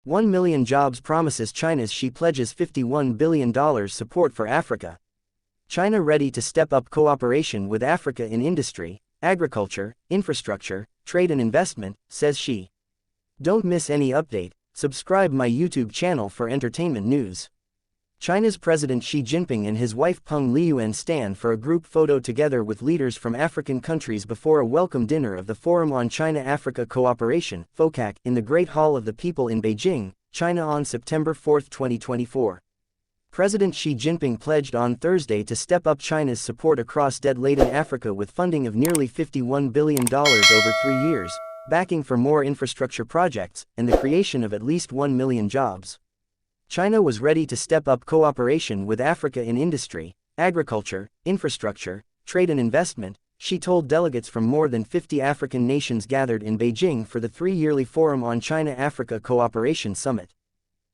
1 million jobs promises China's Xi pledges $51 billion support for Africa. China ready to step up cooperation with Africa in industry, agriculture, infrastructure, trade and investment, says Xi. Don't miss any update, subscribe my YouTube channel for entertainment news. China's President Xi Jinping and his wife Peng Liyuan stand for a group photo together with leaders from African countries before a welcome dinner of the Forum on China-Africa Cooperation, FOCAC, in the Great Hall of the People in Beijing, China on September 4, 2024. President Xi Jinping pledged on Thursday to step up China's support across debt-laden Africa with funding of nearly $51 billion over 3 years, backing for more infrastructure projects, and the creation of at least 1 million jobs. China was ready to step up cooperation with Africa in industry, agriculture, infrastructure, trade and investment, Xi told delegates from more than 50 African nations gathered in Beijing for the 3-yearly Forum on China-Africa Cooperation Summit.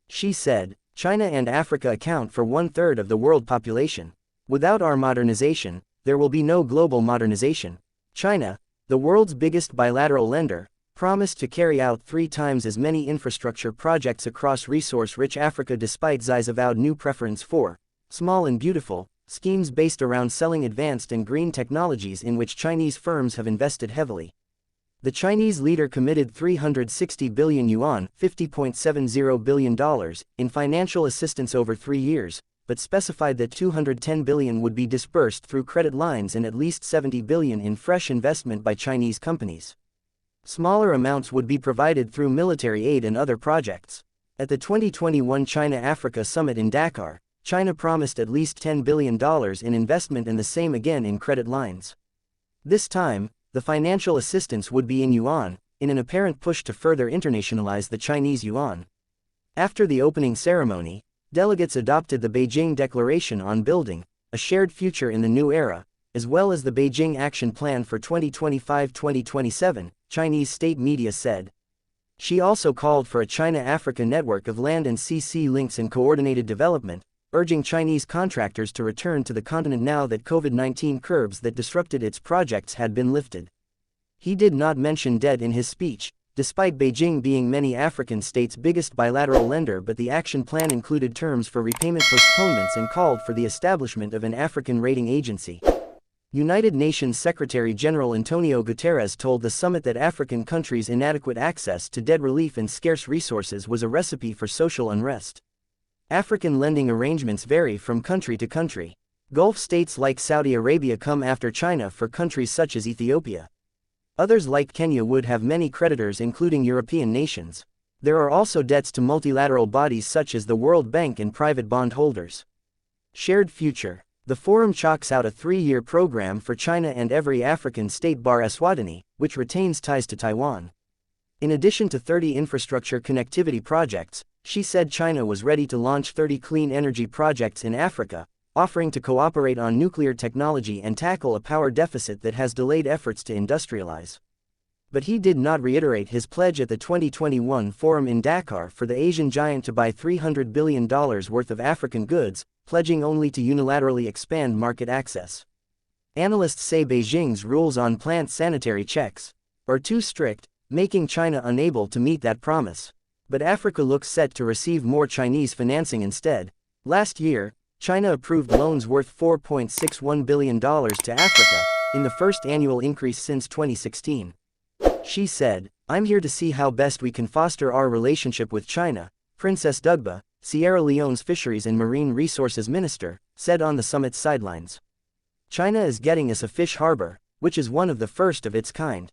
Xi said, "China and Africa account for 1/3 of the world population. Without our modernization, there will be no global modernization." China, the world's biggest bilateral lender, promised to carry out 3 times as many infrastructure projects across resource-rich Africa despite Xi's avowed new preference for small and beautiful schemes based around selling advanced and green technologies in which Chinese firms have invested heavily. The Chinese leader committed 360 billion yuan $50.70 billion in financial assistance over 3 years, but specified that 210 billion would be disbursed through credit lines and at least 70 billion in fresh investment by Chinese companies. Smaller amounts would be provided through military aid and other projects. At the 2021 China-Africa Summit in Dakar, China promised at least $10 billion in investment and the same again in credit lines. This time, the financial assistance would be in yuan, in an apparent push to further internationalize the Chinese yuan. After the opening ceremony, delegates adopted the Beijing Declaration on Building a Shared Future in the New Era, as well as the Beijing Action Plan for 2025-2027, Chinese state media said. Xi also called for a China-Africa network of land and sea links and coordinated development, urging Chinese contractors to return to the continent now that COVID-19 curbs that disrupted its projects had been lifted. He did not mention debt in his speech, despite Beijing being many African states' biggest bilateral lender, but the action plan included terms for repayment postponements and called for the establishment of an African rating agency. United Nations Secretary-General Antonio Guterres told the summit that African countries' inadequate access to debt relief and scarce resources was a recipe for social unrest. African lending arrangements vary from country to country. Gulf states like Saudi Arabia come after China for countries such as Ethiopia. Others like Kenya would have many creditors including European nations. There are also debts to multilateral bodies such as the World Bank and private bondholders. Shared Future. The forum chalks out a 3-year program for China and every African state bar Eswatini, which retains ties to Taiwan. In addition to 30 infrastructure connectivity projects, Xi said China was ready to launch 30 clean energy projects in Africa, offering to cooperate on nuclear technology and tackle a power deficit that has delayed efforts to industrialize. But he did not reiterate his pledge at the 2021 forum in Dakar for the Asian giant to buy $300 billion worth of African goods, pledging only to unilaterally expand market access. Analysts say Beijing's rules on plant sanitary checks are too strict, making China unable to meet that promise. But Africa looks set to receive more Chinese financing instead. Last year, China approved loans worth $4.61 billion to Africa, in the first annual increase since 2016. Xi said, "I'm here to see how best we can foster our relationship with China," Princess Dugba, Sierra Leone's Fisheries and Marine Resources Minister, said on the summit's sidelines. "China is getting us a fish harbor, which is one of the first of its kind.